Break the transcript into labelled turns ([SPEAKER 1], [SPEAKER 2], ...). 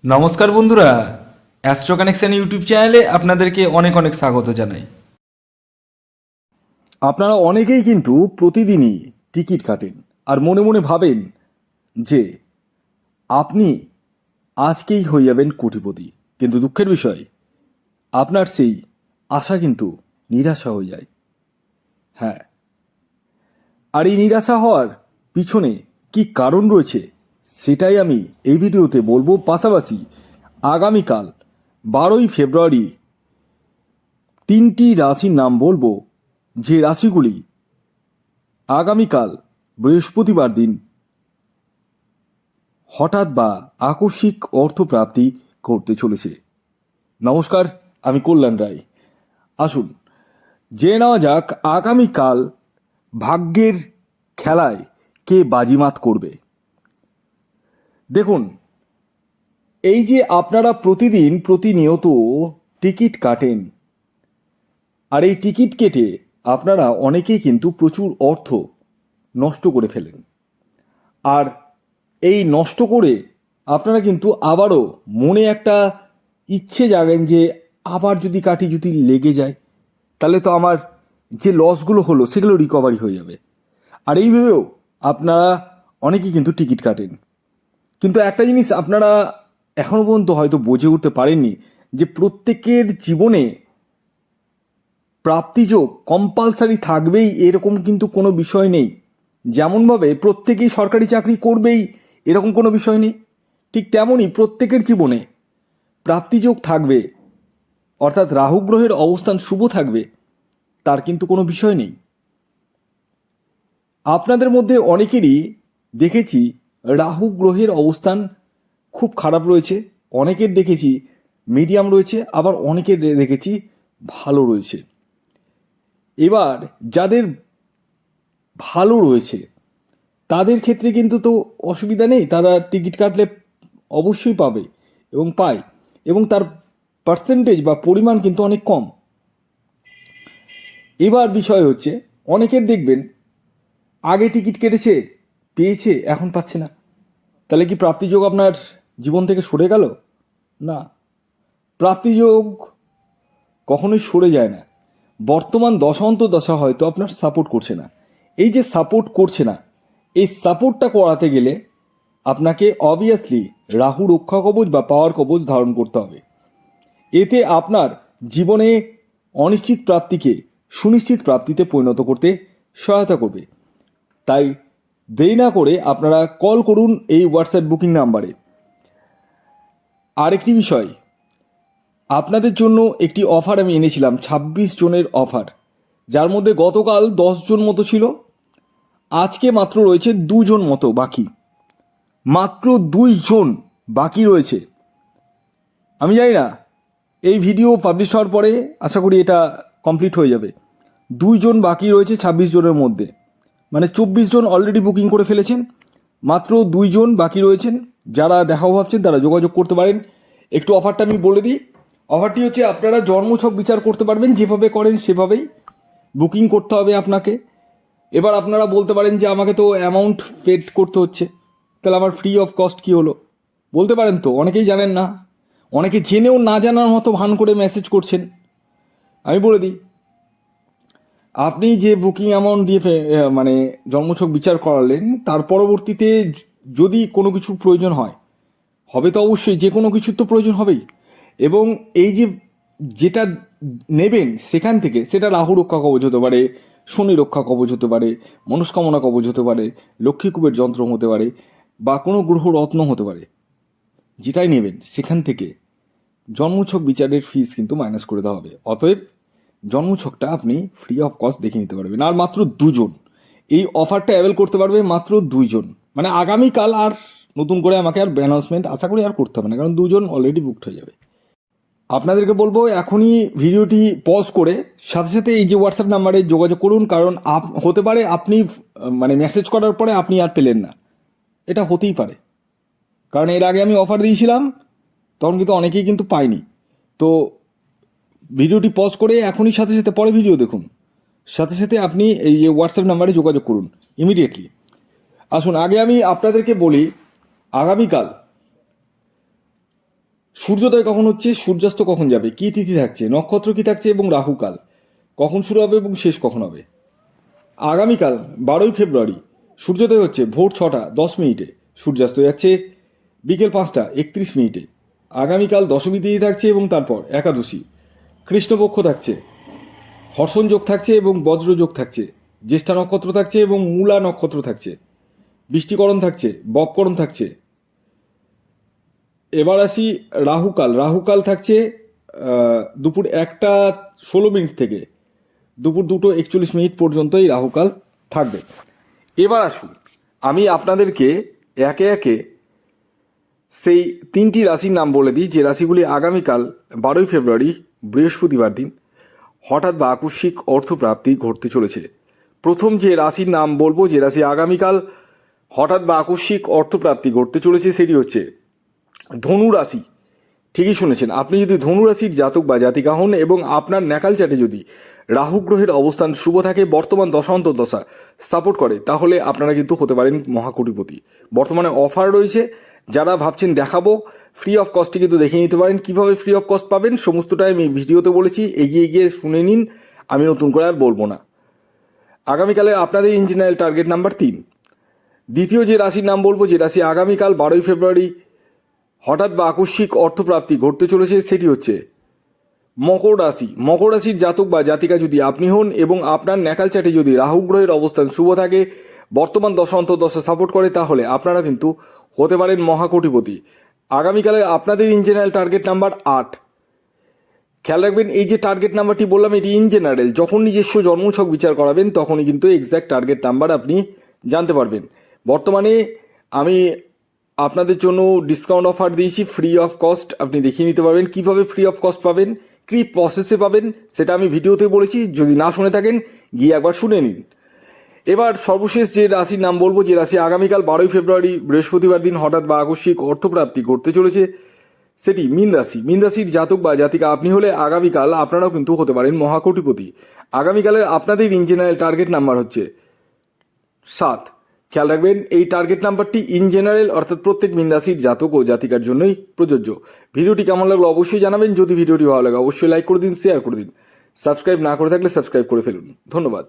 [SPEAKER 1] নমস্কার বন্ধুরা, astro connection YouTube চ্যানেলে আপনাদেরকে অনেক অনেক স্বাগত জানাই।
[SPEAKER 2] আপনারা অনেকেই কিন্তু প্রতিদিনই টিকিট কাটেন আর মনে মনে ভাবেন যে আপনি আজকেই হয়ে যাবেন কোটিপতি, কিন্তু দুঃখের বিষয় আপনার সেই আশা কিন্তু নিরাশা হয়ে যায়। হ্যাঁ, আর এই নিরাশা হওয়ার পিছনে কি কারণ রয়েছে সেটাই আমি এই ভিডিওতে বলবো। পাশাপাশি আগামীকাল 12ই ফেব্রুয়ারি তিনটি রাশির নাম বলবো, যে রাশিগুলি আগামীকাল বৃহস্পতিবার দিন হঠাৎ বা আকস্মিক অর্থপ্রাপ্তি করতে চলেছে। নমস্কার, আমি কল্যাণ রায়। আসুন জেনে নেওয়া যাক আগামীকাল ভাগ্যের খেলায় কে বাজিমাত করবে। দেখুন, এই যে আপনারা প্রতিদিন প্রতিনিয়ত টিকিট কাটেন, আর এই টিকিট কেটে আপনারা অনেকেই কিন্তু প্রচুর অর্থ নষ্ট করে ফেলেন। আর এই নষ্ট করে আপনারা কিন্তু আবারও মনে একটা ইচ্ছে জাগেন যে আবার যদি কাটি, যদি লেগে যায় তাহলে তো আমার যে লসগুলো হলো সেগুলো রিকভারি হয়ে যাবে। আর এই ভেবেও আপনারা অনেকেই কিন্তু টিকিট কাটেন, কিন্তু একটা জিনিস আপনারা এখনও পর্যন্ত হয়তো বুঝে উঠতে পারেননি, যে প্রত্যেকের জীবনে প্রাপ্তিযোগ কম্পালসারি থাকবেই এরকম কিন্তু কোনো বিষয় নেই। যেমনভাবে প্রত্যেকেই সরকারি চাকরি করবেই এরকম কোনো বিষয় নেই, ঠিক তেমনই প্রত্যেকের জীবনে প্রাপ্তিযোগ থাকবে, অর্থাৎ রাহু গ্রহের অবস্থান শুভ থাকবে, তার কিন্তু কোনো বিষয় নেই। আপনাদের মধ্যে অনেকেরই দেখেছি রাহু গ্রহের অবস্থান খুব খারাপ রয়েছে, অনেকের দেখেছি মিডিয়াম রয়েছে, আবার অনেকের দেখেছি ভালো রয়েছে। এবার যাদের ভালো রয়েছে তাদের ক্ষেত্রে কিন্তু তো অসুবিধা নেই, তারা টিকিট কাটলে অবশ্যই পাবে এবং পায়, এবং তার পার্সেন্টেজ বা পরিমাণ কিন্তু অনেক কম। এবার বিষয় হচ্ছে, অনেকের দেখবেন আগে টিকিট কেটেছে, পেয়েছে, এখন পাচ্ছে না। তাহলে কি প্রাপ্তিযোগ আপনার জীবন থেকে সরে গেল? না, প্রাপ্তিযোগ কখনোই সরে যায় না। বর্তমান দশান্ত দশা হয়তো আপনার সাপোর্ট করছে না। এই যে সাপোর্ট করছে না, এই সাপোর্টটা করাতে গেলে আপনাকে অবভিয়াসলি রাহু রক্ষা কবচ বা পাওয়ার কবচ ধারণ করতে হবে। এতে আপনার জীবনে অনিশ্চিত প্রাপ্তিকে সুনিশ্চিত প্রাপ্তিতে পরিণত করতে সহায়তা করবে। তাই দেরি না করে আপনারা কল করুন এই হোয়াটসঅ্যাপ বুকিং নাম্বারে। আরেকটি বিষয়, আপনাদের জন্য একটি অফার আমি এনেছিলাম, ২৬ জনের অফার, যার মধ্যে গতকাল 10 জন মতো ছিল, আজকে মাত্র রয়েছে 2 জন মতো বাকি, মাত্র 2 জন বাকি রয়েছে। আমি জানি না এই ভিডিও পাবলিশ হওয়ার পরে আশা করি এটা কমপ্লিট হয়ে যাবে। 2 জন বাকি রয়েছে 26 জনের মধ্যে, মানে 24 জন অলরেডি বুকিং করে ফেলেছেন, মাত্র 2 জন বাকি রয়েছেন। যারা দেখাও ভাবছেন তারা যোগাযোগ করতে পারেন। একটু অফারটা আমি বলে দিই। অফারটি হচ্ছে, আপনারা জন্মছক বিচার করতে পারবেন, যেভাবে করেন সেভাবেই বুকিং করতে হবে আপনাকে। এবার আপনারা বলতে পারেন যে আমাকে তো অ্যামাউন্ট পেড করতে হচ্ছে, তাহলে আমার ফ্রি অফ কস্ট কী হলো? বলতে পারেন তো, অনেকেই জানেন না, অনেকে জেনেও না জানার মতো ভান করে মেসেজ করছেন। আমি বলে দিই, আপনি যে বুকিং অ্যামাউন্ট দিয়ে মানে জন্মছক বিচার করালেন, তার পরবর্তীতে যদি কোনো কিছু প্রয়োজন হয়, হবে তো অবশ্যই, যে কোনো কিছুর তো প্রয়োজন হবেই। এবং এই যে যেটা নেবেন সেখান থেকে, সেটা রাহু রক্ষা কবচ হতে পারে, শনি রক্ষা কবচ হতে পারে, মনস্কামনা কবচ হতে পারে, লক্ষ্মীকুবের যন্ত্র হতে পারে, বা কোনো গ্রহ রত্ন হতে পারে, যেটাই নেবেন সেখান থেকে জন্মছক বিচারের ফিস কিন্তু মাইনাস করে দেওয়া হবে। অতএব জন্মছকটা আপনি ফ্রি অফ কস্ট দেখে নিতে পারবেন। আর মাত্র 2 জন এই অফারটা অ্যাভেল করতে পারবে, মাত্র 2 জন। মানে আগামীকাল আর নতুন করে আমাকে আর অ্যানাউন্সমেন্ট আশা করি আর করতে হবে না, কারণ 2 জন অলরেডি বুকড হয়ে যাবে। আপনাদেরকে বলবো এখনই ভিডিওটি পজ করে সাথে সাথে এই যে হোয়াটসঅ্যাপ নাম্বারে যোগাযোগ করুন, কারণ হতে পারে আপনি মানে মেসেজ করার পরে আপনি আর পেলেন না, এটা হতেই পারে। কারণ এর আগে আমি অফার দিয়েছিলাম, তখন কিন্তু অনেকেই কিন্তু পায়নি। তো ভিডিওটি পজ করে এখনই সাথে সাথে পরে ভিডিও দেখুন, সাথে সাথে আপনি এই যে হোয়াটসঅ্যাপ নাম্বারে যোগাযোগ করুন ইমিডিয়েটলি। আসুন আগে আমি আপনাদেরকে বলি, আগামীকাল সূর্যোদয় কখন হচ্ছে, সূর্যাস্ত কখন যাবে, কী তিথি থাকছে, নক্ষত্র কী থাকছে এবং রাহুকাল কখন শুরু হবে এবং শেষ কখন হবে। আগামীকাল 12ই ফেব্রুয়ারি সূর্যোদয় হচ্ছে ভোর 6টা 10 মিনিটে, সূর্যাস্ত যাচ্ছে বিকেল 5টা 31 মিনিটে। আগামীকাল দশমী তিথি থাকছে এবং তারপর একাদশী। কৃষ্ণপক্ষ থাকছে, হর্ষণ যোগ থাকছে এবং বজ্র যোগ থাকছে, জ্যেষ্ঠা নক্ষত্র থাকছে এবং মূলা নক্ষত্র থাকছে, বৃষ্টিকরণ থাকছে, বপকরণ থাকছে। এবার আসি রাহুকাল। রাহুকাল থাকছে দুপুর 1টা 16 মিনিট থেকে দুপুর 2টো 41 মিনিট পর্যন্ত এই রাহুকাল থাকবে। এবার আসুন আমি আপনাদেরকে একে একে সেই 3টি রাশির নাম বলে দিই, যে রাশিগুলি আগামীকাল 12ই ফেব্রুয়ারি বৃহস্পতিবার দিন হঠাৎ বা আকস্মিক অর্থপ্রাপ্তি ঘটতে চলেছে। প্রথম যে রাশির নাম বলবো, যে রাশি আগামীকাল হঠাৎ বা আকস্মিক অর্থপ্রাপ্তি ঘটতে চলেছে, সেটি হচ্ছে ধনু রাশি। ঠিকই শুনেছেন, আপনি যদি ধনু রাশির জাতক বা জাতিকা হন এবং আপনার ন্যাকাল চাটে যদি রাহু গ্রহের অবস্থান শুভ থাকে, বর্তমান দশা অন্তর্দশা সাপোর্ট করে, তাহলে আপনারা কিন্তু হতে পারেন মহাকোটিপতি। বর্তমানে অফার রয়েছে, যারা ভাবছেন দেখাবো ফ্রি অফ কস্টে কিন্তু দেখে নিতে পারেন। কিভাবে ফ্রি অফ কস্ট পাবেন সমস্তটাই আমি ভিডিওতে বলেছি, এগিয়ে গিয়ে শুনে নিন, আমি নতুন করে আর বলবো না। আগামীকালে আপনাদের ইন জেনারেল টার্গেট নাম্বার 3। দ্বিতীয় যে রাশির নাম বলবো, যে রাশি আগামীকাল 12ই ফেব্রুয়ারি হঠাৎ বা আকস্মিক অর্থপ্রাপ্তি ঘটতে চলেছে, সেটি হচ্ছে মকর রাশি। মকর রাশির জাতক বা জাতিকা যদি আপনি হন এবং আপনার ন্যাকাল চাটে যদি রাহু গ্রহের অবস্থান শুভ থাকে, বর্তমান দশা অন্তর্দশা সাপোর্ট করে, তাহলে আপনারা কিন্তু হতে পারেন মহাকোটিপতি। আগামীকালের আপনাদের ইন জেনারেল টার্গেট নাম্বার 8। খেয়াল রাখবেন, এই যে টার্গেট নাম্বারটি বললাম এটি ইন জেনারেল, যখন নিজস্ব জন্মছক বিচার করাবেন তখনই কিন্তু এক্স্যাক্ট টার্গেট নাম্বার আপনি জানতে পারবেন। বর্তমানে আমি আপনাদের জন্য ডিসকাউন্ট অফার দিয়েছি ফ্রি অফ কস্ট, আপনি দেখিয়ে নিতে পারবেন কিভাবে ফ্রি অফ কস্ট পাবেন, কী প্রসেসে পাবেন, সেটা আমি ভিডিওতে বলেছি। যদি না শুনে থাকেন গিয়ে একবার শুনে নিন। এবার সর্বশেষ যে রাশির নাম বলবো, যে রাশি আগামীকাল 12ই ফেব্রুয়ারি বৃহস্পতিবার দিন হঠাৎ বা আকস্মিক অর্থপ্রাপ্তি ঘটতে চলেছে, সেটি মীন রাশি। মীন রাশির জাতক বা জাতিকা আপনি হলে আগামীকাল আপনারাও কিন্তু হতে পারেন মহাকোটিপতি। আগামীকালের আপনাদের ইন জেনারেল টার্গেট নাম্বার হচ্ছে 7। খেয়াল রাখবেন, এই টার্গেট নাম্বারটি ইন জেনারেল, অর্থাৎ প্রত্যেক মীন রাশির জাতক ও জাতিকার জন্যই প্রযোজ্য। ভিডিওটি কেমন লাগলো অবশ্যই জানাবেন। যদি ভিডিওটি ভালো লাগে অবশ্যই লাইক করে দিন, শেয়ার করে দিন। সাবস্ক্রাইব না করে থাকলে সাবস্ক্রাইব করে ফেলুন। ধন্যবাদ।